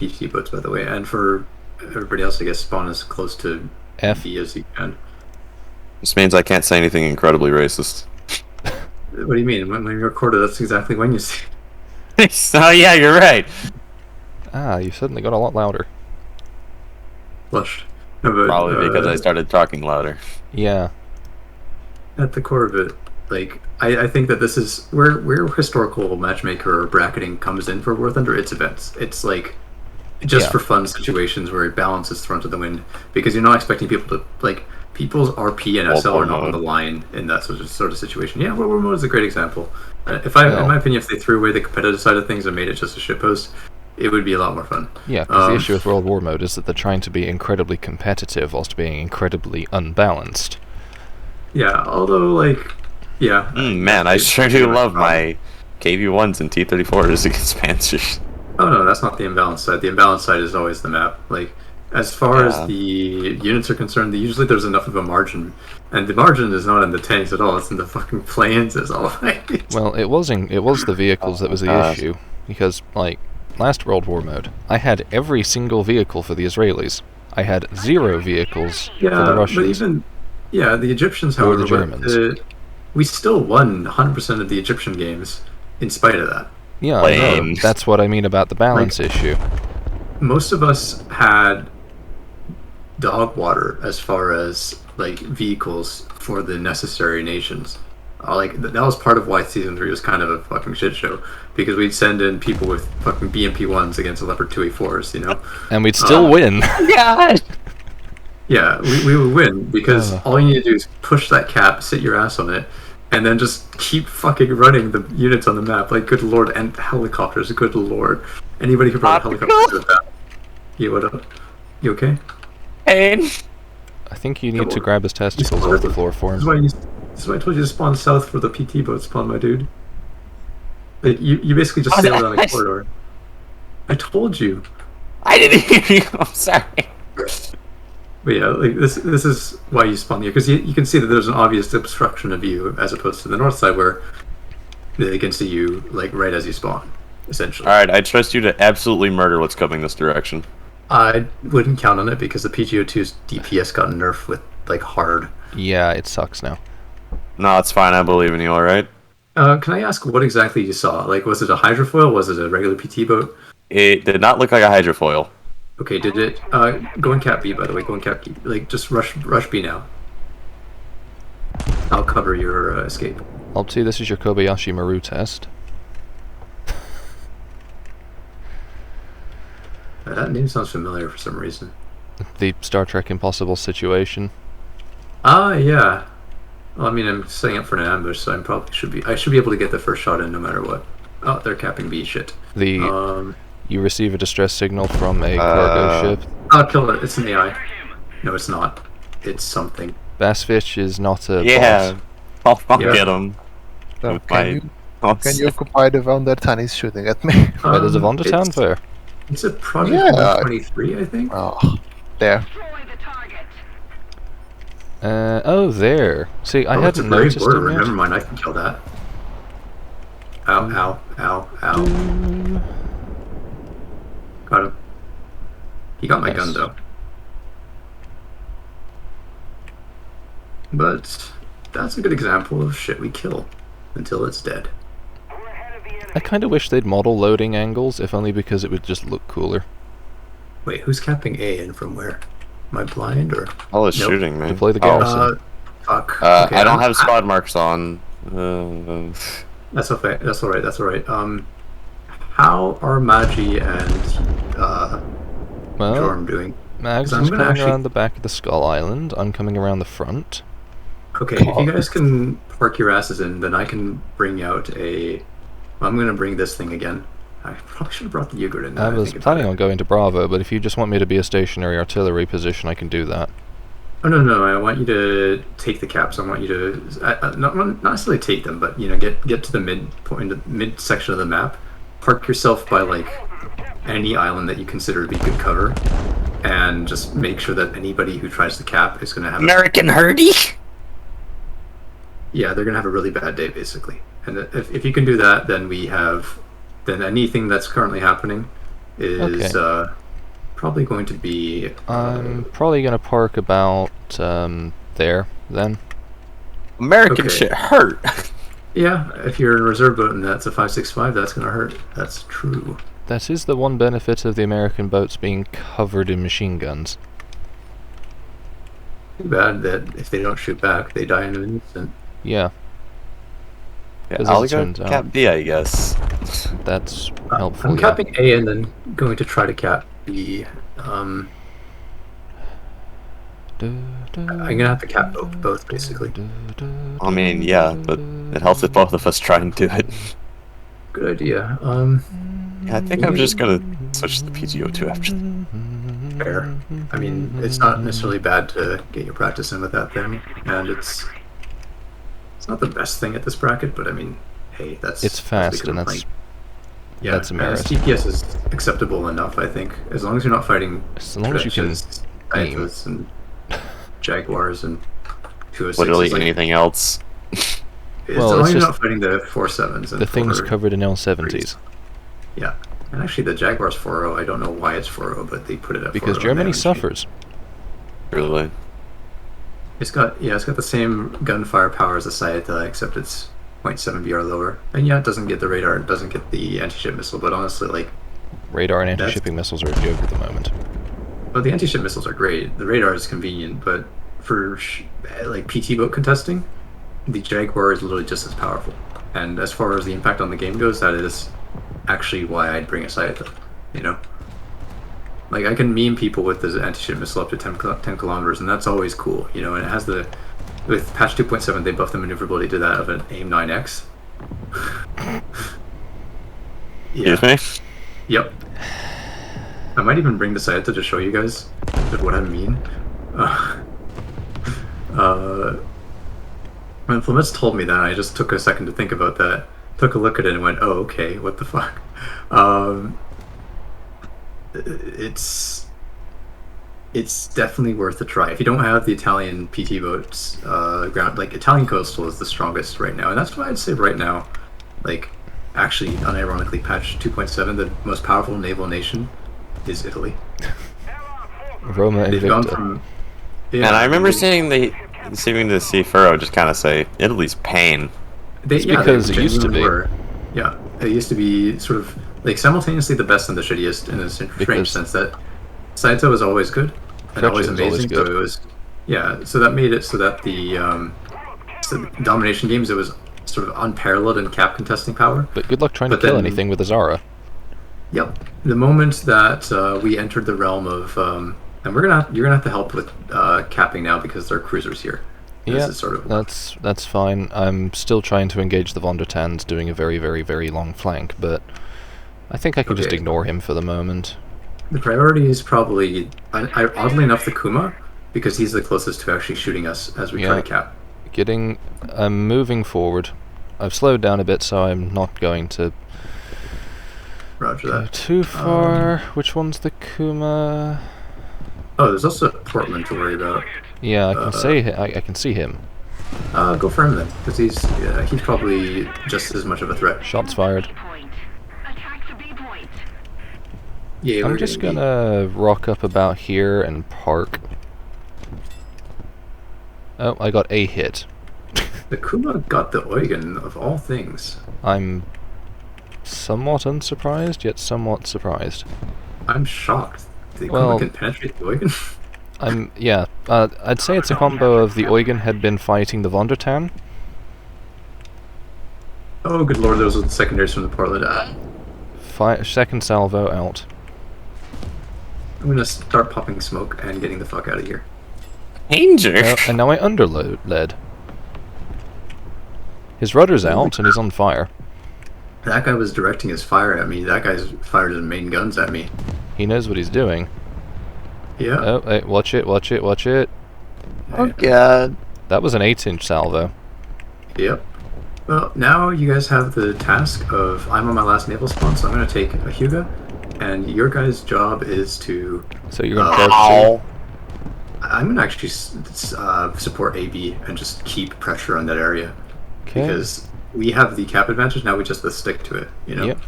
PT boats, by the way, and for everybody else, I guess spawn as close to F. B as you can. This means I can't say anything incredibly racist. What do you mean? When you recorded, that's exactly when you say. Oh yeah, you're right. Ah, you suddenly got a lot louder. Blushed. No, but, Probably because I started talking louder. Yeah. At the core of it, like I think that this is where historical matchmaker or bracketing comes in for War Thunder. It's events. It's like just for fun situations where balance is thrown to the wind because you're not expecting people to like people's RP and SL are not on the line in that sort of situation. Yeah, World War Mode is a great example. In my opinion, if they threw away the competitive side of things and made it just a shitpost, it would be a lot more fun. Yeah, because the issue with World War Mode is that they're trying to be incredibly competitive whilst being incredibly unbalanced. Yeah, although, like, yeah. Man, I sure do love my KV-1s and T-34s against Panzers. Oh no, that's not the imbalance side. The imbalance side is always the map. Like, as far as the units are concerned, usually there's enough of a margin. And the margin is not in the tanks at all, it's in the fucking planes as all. Well, it was the vehicles that was the issue. Because, like, last World War Mode, I had every single vehicle for the Israelis. I had 0 vehicles for the Russians. But even... Yeah, the Egyptians, however, the Germans. We still won 100% of the Egyptian games in spite of that. Yeah, I know. That's what I mean about the balance issue. Most of us had dog water as far as like vehicles for the necessary nations. Like that was part of why season 3 was kind of a fucking shit show because we'd send in people with fucking BMP1s against Leopard 2A4s, you know, and we'd still win. God. Yeah, we would win because all you need to do is push that cap, sit your ass on it, and then just keep fucking running the units on the map. Like, good lord, and helicopters, good lord. Anybody who brought a helicopter to the map. You what up? You okay? Pain. I think you need to grab his testicles off the floor for him. This is why I told you to spawn south for the PT boat spawn, my dude. Like, you basically just sailed on a corridor. I told you. I didn't hear you. I'm sorry. But yeah, like this is why you spawn here, because you can see that there's an obvious obstruction of view as opposed to the north side where they can see you like right as you spawn, essentially. Alright, I trust you to absolutely murder what's coming this direction. I wouldn't count on it because the PGO2's DPS got nerfed with like hard. Yeah, it sucks now. No, it's fine, I believe in you, alright? Can I ask what exactly you saw? Like, was it a hydrofoil? Was it a regular PT boat? It did not look like a hydrofoil. Okay, did it... go in Cap B, by the way. Go in Cap B. Like, just rush B now. I'll cover your escape. Alpty, this is your Kobayashi Maru test. That name sounds familiar for some reason. The Star Trek Impossible situation. Ah, yeah. Well, I mean, I'm setting up for an ambush, so I should be able to get the first shot in no matter what. Oh, they're capping B, shit. You receive a distress signal from a cargo ship. I'll kill it. It's an AI. No, it's not. It's something. Bassfish is not a boss. I'll get him. Can you occupy the one that Tan is shooting at me? Where there's a Vondertown there? It's a Project 123, I think. Oh, there. Oh, there. See, I hadn't noticed him yet. Never mind, I can kill that. Ow, ow, ow, ow. Got him. He got my gun, though. But that's a good example of shit we kill until it's dead. I kind of wish they'd model loading angles, if only because it would just look cooler. Wait, who's capping A and from where? Am I blind or? All is shooting, man. Deploy the garrison. Fuck. Okay, I don't have squad marks on. That's okay. That's alright. That's alright. How are Magi and Jorm doing? Mags is coming around the back of the Skull Island. I'm coming around the front. Okay, if you guys can park your asses in, then I can bring out a... I'm gonna bring this thing again. I probably should have brought the Yogurt in. I was planning on going to Bravo, but if you just want me to be a stationary artillery position, I can do that. Oh no, I want you to take the caps. I want you to not necessarily take them, but you know, get to the mid section of the map. Park yourself by like any island that you consider to be good cover, and just make sure that anybody who tries to cap is going to have American Hurdy. Yeah, they're going to have a really bad day, basically. And if you can do that, then anything that's currently happening is probably going to be... I'm probably going to park about there, then. American shit hurt! Yeah, if you're in a reserve boat and that's a 5.65, that's going to hurt. That's true. That is the one benefit of the American boats being covered in machine guns. Too bad that if they don't shoot back, they die in an instant. Yeah. Yeah, I'll go cap B, I guess. That's helpful. I'm capping A and then going to try to cap B. I'm gonna have to cap both basically. I mean, yeah, but it helps if both of us try and do it. Good idea. Yeah, I think I'm just gonna switch to the PTO2 after. Fair. I mean, it's not necessarily bad to get your practice in with that thing, and it's not the best thing at this bracket, but I mean, hey, it's fast, and that's a merit. DPS is acceptable enough, I think, as long as you're not fighting. As long as you can aim. And Jaguars and 206s. Literally anything else. As long as you're not fighting the 4.7s. The things covered in L70s. Yeah. And actually the Jaguars 4.0, I don't know why it's 4.0, but they put it at 4.0. Because Germany suffers. Really? It's got the same gunfire power as the Saeta, except it's 0.7 BR lower. And yeah, it doesn't get the radar, it doesn't get the anti-ship missile, but honestly, like... Radar and anti-shipping missiles are a joke at the moment. Well, the anti-ship missiles are great. The radar is convenient, but for like PT boat contesting, the Jaguar is literally just as powerful. And as far as the impact on the game goes, that is actually why I'd bring a Saeta, you know? Like, I can meme people with this anti-ship missile up to 10 kilometers, and that's always cool, you know? And it has the... With patch 2.7, they buffed the maneuverability to that of an AIM-9X. Yeah. Excuse me? Yep. I might even bring the Saeta to show you guys what I mean. When Flemets told me that, I just took a second to think about that. Took a look at it and went, "Oh, okay, what the fuck?" It's definitely worth a try. If you don't have the Italian PT boats, Italian coastal is the strongest right now, and that's why I'd say right now, like, actually, unironically, patch 2.7, the most powerful naval nation is Italy. Roma and Victor. And I remember seeing the Sea Furrow just kind of say, Italy's pain. Because it used to be. It used to be sort of like simultaneously the best and the shittiest in a strange sense that Saito was always good and always amazing. So it was, so that made it so that the domination games, it was sort of unparalleled in cap contesting power. But good luck trying to kill anything with Azara. Yep. The moment that we entered the realm of, and you're gonna have to help with capping now because there are cruisers here. Yeah, that's fine. I'm still trying to engage the Von der Tans, doing a very, very, very long flank, but I think I can just ignore him for the moment. The priority is probably, oddly enough, the Kuma, because he's the closest to actually shooting us as we try to cap. I'm moving forward. I've slowed down a bit, so I'm not going to go too far. Which one's the Kuma? Oh, there's also Portland to worry about. Yeah, I can see him. Go for him then, because he's probably just as much of a threat. Shots fired. Yeah, I'm just gonna rock up about here and park. Oh, I got a hit. The Kuma got the Eugen of all things. I'm somewhat unsurprised, yet somewhat surprised. I'm shocked. The Kuma can penetrate the Eugen? I'd say it's a combo of the Eugen had been fighting the Von der Tan. Oh, good lord, those were the secondaries from the Portland. Second salvo out. I'm gonna start popping smoke and getting the fuck out of here. Danger! And now I underload. His rudder's out and he's on fire. That guy was directing his fire at me. That guy's fired his main guns at me. He knows what he's doing. Yeah. Oh, hey, watch it. Oh god. That was an 8-inch salvo. Yep. Well, now you guys have the task of, I'm on my last naval spawn, so I'm going to take a Hyuga, and your guys' job is to... So you're going to park I'm going to actually support AB and just keep pressure on that area. Okay. Because we have the cap advantage, now we just stick to it, you know? Yep.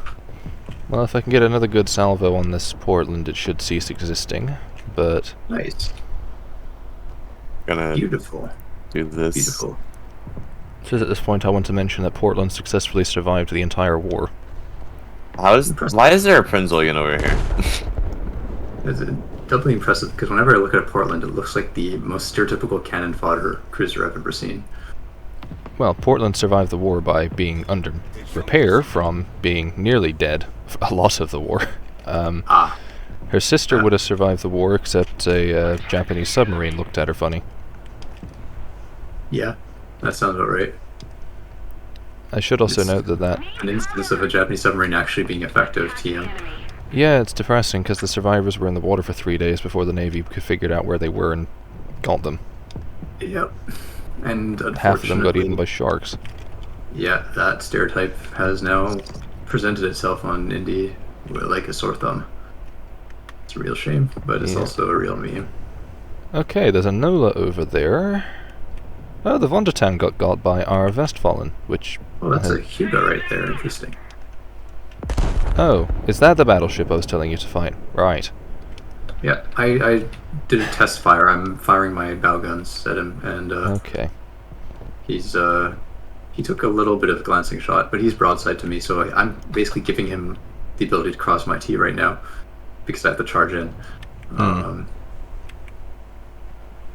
Well, if I can get another good salvo on this Portland, it should cease existing, but... Nice. Gonna Beautiful. do this. Beautiful. Just at this point, I want to mention that Portland successfully survived the entire war. Why is there a Prinzlian over here? It's doubly impressive because whenever I look at Portland, it looks like the most stereotypical cannon fodder cruiser I've ever seen. Well, Portland survived the war by being under repair from being nearly dead a lot of the war. Her sister would have survived the war, except a Japanese submarine looked at her funny. Yeah, that sounds about right. I should also note that an instance of a Japanese submarine actually being effective, TM. Yeah, it's depressing because the survivors were in the water for 3 days before the Navy figured out where they were and got them. Yep. And half of them got eaten by sharks. Yeah, that stereotype has now presented itself on Indy like a sore thumb. It's a real shame, but it's also a real meme. Okay, there's a NOLA over there. Oh, the Wundertown got by our Westfalen, which... Oh, that's a Hugo right there. Interesting. Oh, is that the battleship I was telling you to fight? Right. Yeah, I did a test fire. I'm firing my bow guns at him, and okay. He's he took a little bit of a glancing shot, but he's broadside to me, so I'm basically giving him the ability to cross my T right now because I have to charge in.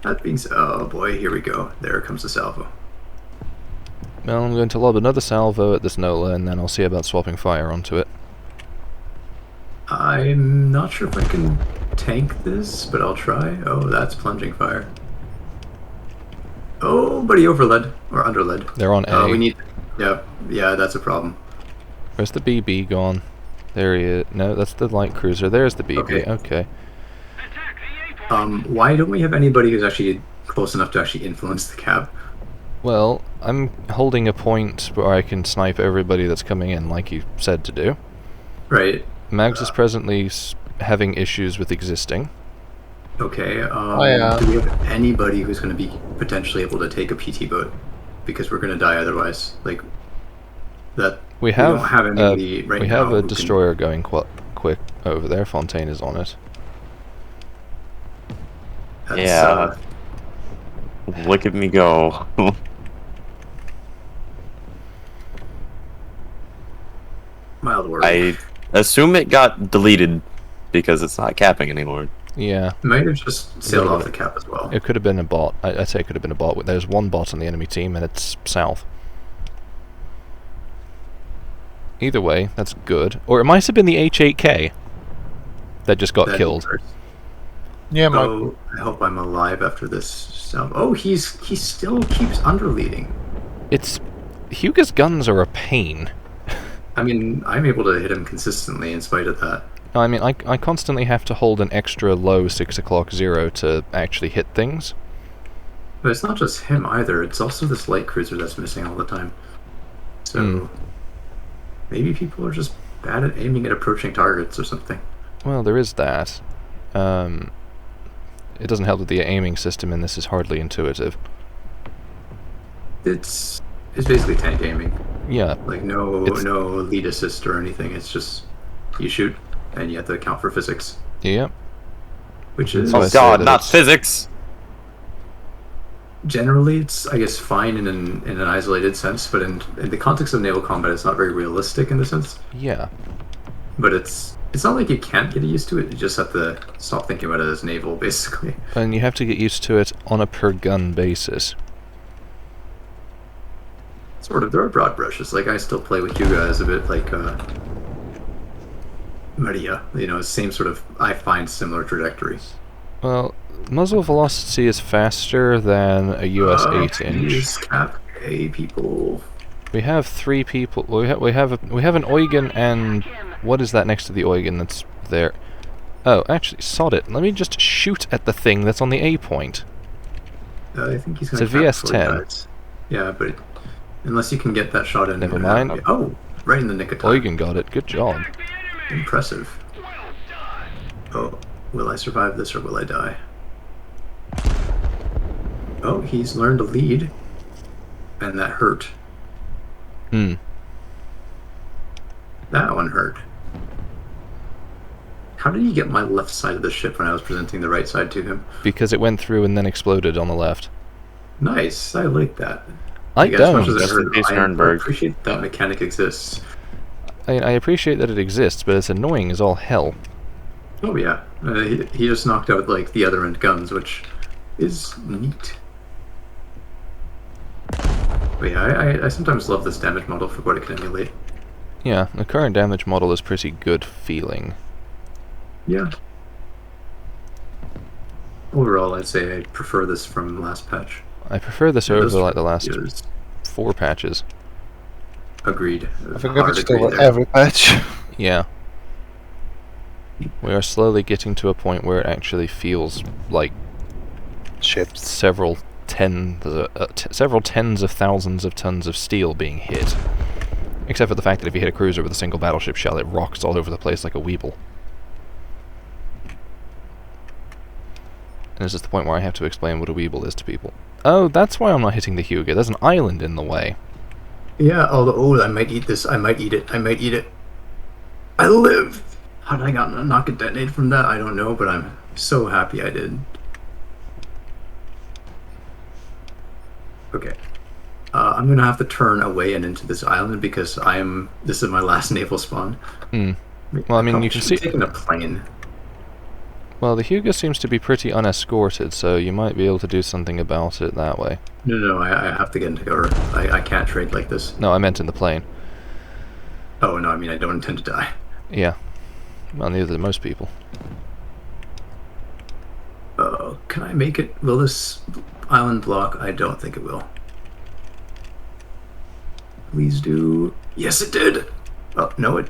That being said, oh boy, here we go. There comes the salvo. Well, I'm going to lob another salvo at this NOLA, and then I'll see about swapping fire onto it. I'm not sure if I can tank this, but I'll try. Oh, that's plunging fire. Oh, but he overled, or underled. They're on A. We need... Yeah, that's a problem. Where's the BB gone? There he is. No, that's the light cruiser. There's the BB. Okay. Why don't we have anybody who's actually close enough to actually influence the cab? Well, I'm holding a point where I can snipe everybody that's coming in, like you said to do. Right. Mags is presently having issues with existing. Okay, do we have anybody who's going to be potentially able to take a PT boat? Because we're going to die otherwise. Like, that... We have, don't have anybody right we now have a destroyer going quick over there. Fontaine is on it. That's, look at me go. Mild word. I assume it got deleted because it's not capping anymore. Yeah. Might have just sailed off the cap as well. It could have been a bot. I'd say it could have been a bot. There's one bot on the enemy team, and it's south. Either way, that's good. Or it might have been the H8K that just got killed. Yeah, I hope I'm alive after this. Oh, he still keeps underleading. It's... Huga's guns are a pain. I mean, I'm able to hit him consistently in spite of that. No, I mean, I constantly have to hold an extra low 6 o'clock 0 to actually hit things. But it's not just him either. It's also this light cruiser that's missing all the time. So maybe people are just bad at aiming at approaching targets or something. Well, there is that. It doesn't help that the aiming system in this is hardly intuitive. It's basically tank aiming. Yeah. Like no lead assist or anything. It's just you shoot and you have to account for physics. Yep. Which is Oh god, not physics. Generally, it's I guess fine in an isolated sense, but in the context of naval combat, it's not very realistic in the sense. Yeah. But it's not like you can't get used to it. You just have to stop thinking about it as naval, basically. And you have to get used to it on a per gun basis. Sort of. There are broad brushes. Like I still play with Huga as a bit like Maria. You know, same sort of. I find similar trajectories. Well, muzzle velocity is faster than a US 8-inch. Cap A people. We have 3 people. We have an Eugen and what is that next to the Eugen that's there? Oh, actually, sod it. Let me just shoot at the thing that's on the A point. I think he's going to. It's a VS-10. Yeah, but unless you can get that shot in. Never mind. Oh, right in the nick of time. Eugen got it. Good job. Impressive. Oh, will I survive this or will I die? Oh, he's learned to lead, and that hurt. That one hurt. How did he get my left side of the ship when I was presenting the right side to him? Because it went through and then exploded on the left. Nice, I like that. I As much don't. as I heard, I Sternberg. appreciate that mechanic exists. I appreciate that it exists, but it's annoying as all hell. Oh yeah, he just knocked out like the other end guns, which is neat. But yeah, I sometimes love this damage model for what it can emulate. Yeah, the current damage model is pretty good feeling. Yeah. Overall, I'd say I prefer this from last patch. I prefer this Yeah, over those like the last years. 4 patches. Agreed. I think Hard it's agree still there. every patch. Yeah. We are slowly getting to a point where it actually feels like Ships. several tens of thousands of tons of steel being hit. Except for the fact that if you hit a cruiser with a single battleship shell, it rocks all over the place like a weeble. And this is the point where I have to explain what a weeble is to people. Oh, that's why I'm not hitting the Hugo. There's an island in the way. Yeah, although, I might eat this. I might eat it. I might eat it. I live! How did I not get detonated from that? I don't know, but I'm so happy I did. Okay. I'm gonna have to turn away and into this island because this is my last naval spawn. Hmm. Well, I mean, you can see... taking a plane. Well, the Hugo seems to be pretty unescorted, so you might be able to do something about it that way. No, I have to get into cover. I can't trade like this. No, I meant in the plane. Oh, no, I mean, I don't intend to die. Yeah. Well, neither do most people. Can I make it? Will this island block? I don't think it will. Please do. Yes, it did! Oh, no, it...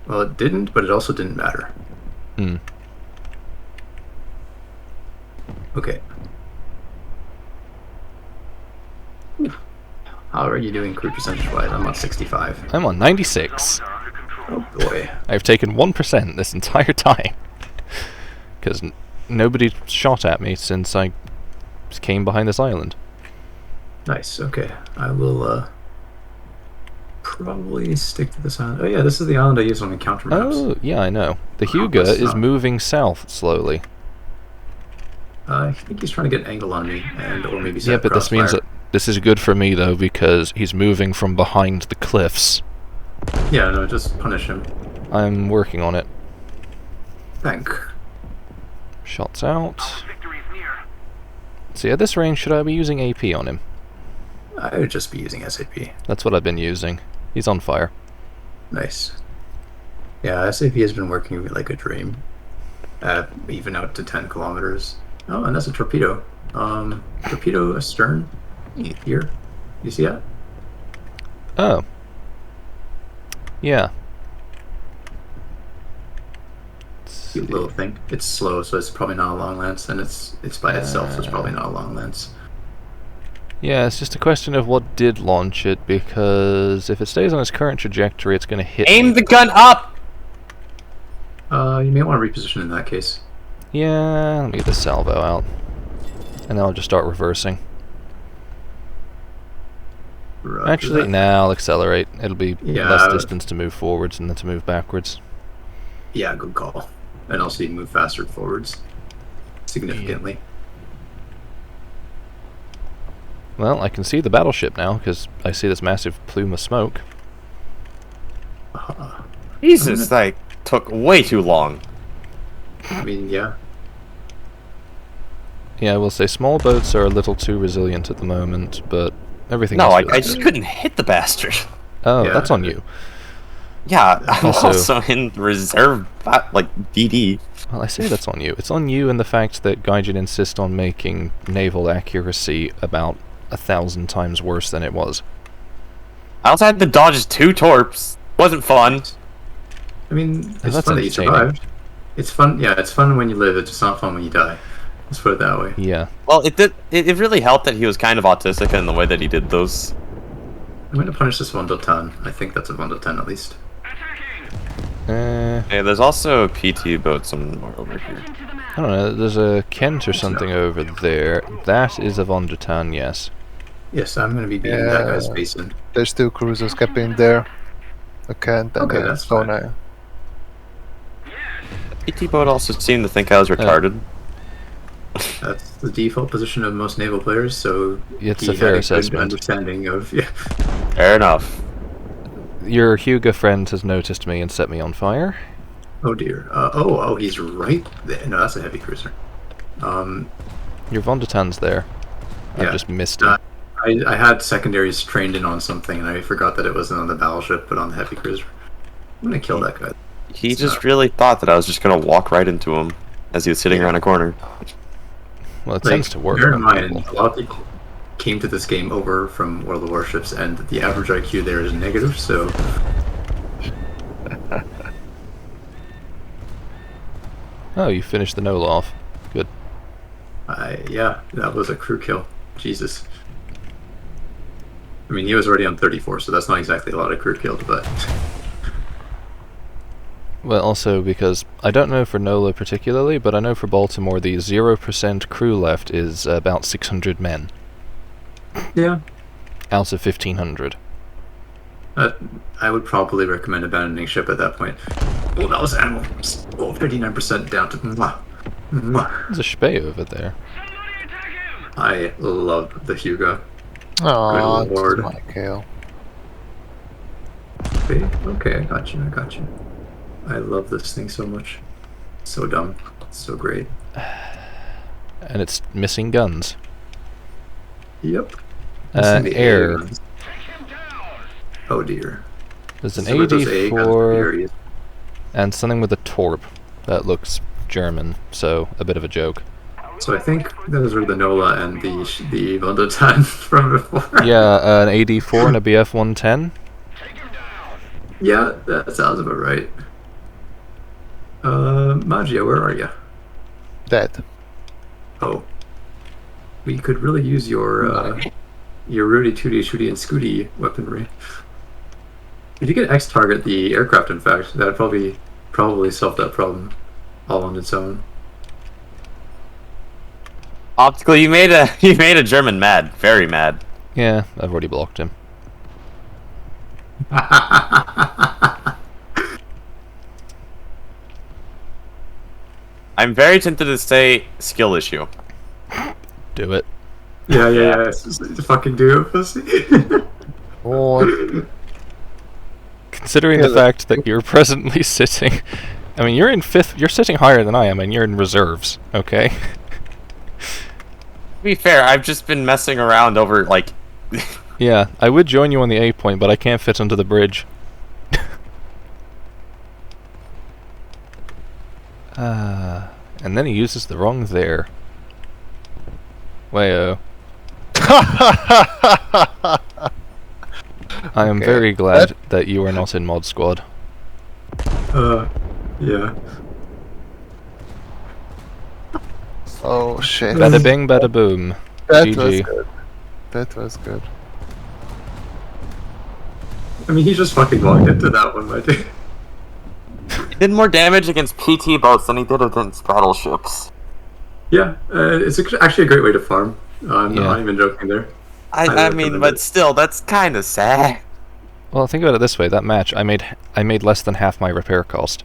Well, it didn't, but it also didn't matter. Hmm. Okay. How are you doing crew percentage-wise? I'm on 65. I'm on 96. Oh boy. I've taken 1% this entire time. Because nobody shot at me since I came behind this island. Nice, okay. I will, probably stick to this island. Oh yeah, this is the island I use on encounter maps. Oh, yeah, I know. The Hugo is moving south slowly. I think he's trying to get an angle on me, or maybe set Yeah, a but this means crossfire. that this is good for me, though, because he's moving from behind the cliffs. Yeah, no, just punish him. I'm working on it. Thank. Shots out. See, at this range, should I be using AP on him? I would just be using SAP. That's what I've been using. He's on fire. Nice. Yeah, SAP has been working like a dream. Even out to 10 kilometers. Oh, and that's a torpedo. Torpedo astern. Here. You see that? Oh. Yeah. Cute little thing. It's slow, so it's probably not a long lance, and it's by itself, so it's probably not a long lance. Yeah, it's just a question of what did launch it, because if it stays on its current trajectory, it's going to hit Aim me. the gun up! You may want to reposition in that case. Yeah, let me get the salvo out. And then I'll just start reversing. Roger Actually, that. nah, I'll accelerate. It'll be Yeah. less distance to move forwards and then to move backwards. Yeah, good call. And also you can move faster forwards. Significantly. Well, I can see the battleship now, because I see this massive plume of smoke. Jesus, that took way too long. I mean, yeah. Yeah, I will say small boats are a little too resilient at the moment, but everything No, else I feels just good. couldn't hit the bastard. Oh, Yeah. that's on you. Yeah, I'm Also- also in reserve, like, DD. Well, I say that's on you. It's on you and the fact that Gaijin insist on making naval accuracy about 1,000 times worse than it was. I also had to dodge 2 torps. Wasn't fun. I mean, it's that's fun that you entertaining. survived. It's fun, yeah, it's fun when you live, it's just not fun when you die. Let's put it that way. Yeah. Well, it really helped that he was kind of autistic in the way that he did those. I'm going to punish this 1 to 10. I think that's a 1 to 10 at least. Hey, there's also a PT boat somewhere over here. I don't know, there's a Kent or something over there. That is a Von der Tann, yes. Yes, I'm going to be beating that guy's Yeah. face in. There's 2 cruisers kept in there. I can't, and Okay, then that's fine. Sona. PT boat also seemed to think I was retarded. That's the default position of most naval players, so It's he a fair had assessment. good understanding of Fair enough. Your Hugo friend has noticed me and set me on fire. Oh dear. Oh, he's right there. No, that's a heavy cruiser. Your Von der Tan's there. Yeah. I just missed him. I had secondaries trained in on something, and I forgot that it wasn't on the battleship, but on the heavy cruiser. I'm gonna kill that guy. He just really thought that I was just gonna walk right into him as he was sitting around a corner. Well, it tends to work. Bear in on mind, people. a lot of people came to this game over from World of Warships, and the average IQ there is negative, so... Oh, you finished the NOLA off. Good. Yeah, that was a crew kill. Jesus. I mean, he was already on 34, so that's not exactly a lot of crew killed, but... Well, also because I don't know for NOLA particularly, but I know for Baltimore the 0% crew left is about 600 men Yeah. out of 1,500. I would probably recommend abandoning ship at that point. Oh, that was animal. Oh, 39% down to... Mwah. Mwah. There's a Spey over there. I love the Hugo. Oh, Good lord. my kill. Okay, I got you. I love this thing so much. So dumb. So great. And it's missing guns. Yep. Missing the Air. guns. Oh dear. There's an So were those A guns AD4 furious? and something with a Torp that looks German, so a bit of a joke. So I think those are the NOLA and the Von der Tan from before. Yeah, an AD4 and a BF-110. Yeah, that sounds about right. Magia, where are you? Dead. Oh. We could really use your Rudy, Tooty, Shooty, and Scooty weaponry. If you could X-target the aircraft, in fact, that'd probably solve that problem all on its own. Optical, you made a German mad, very mad. Yeah, I've already blocked him. I'm very tempted to say skill issue. Do it. Yeah. It's fucking do it, pussy. Oh, Considering Yeah, the fact that you're presently sitting... I mean, you're in 5th... You're sitting higher than I am, and you're in reserves, okay? To be fair, I've just been messing around over, like... Yeah, I would join you on the A point, but I can't fit onto the bridge. And then he uses the wrong there. Wayo. I am Okay. very glad that you are not in Mod Squad. Yeah. oh shit. Bada bing, bada boom. That was GG. good. That was good. I mean, he just fucking walked into that one, my dude. He did more damage against PT boats than he did against battleships. Yeah, it's actually a great way to farm. I'm Yeah. not even joking there. I mean, recommend but it. still, that's kind of sad. Well, think about it this way: that match, I made less than half my repair cost.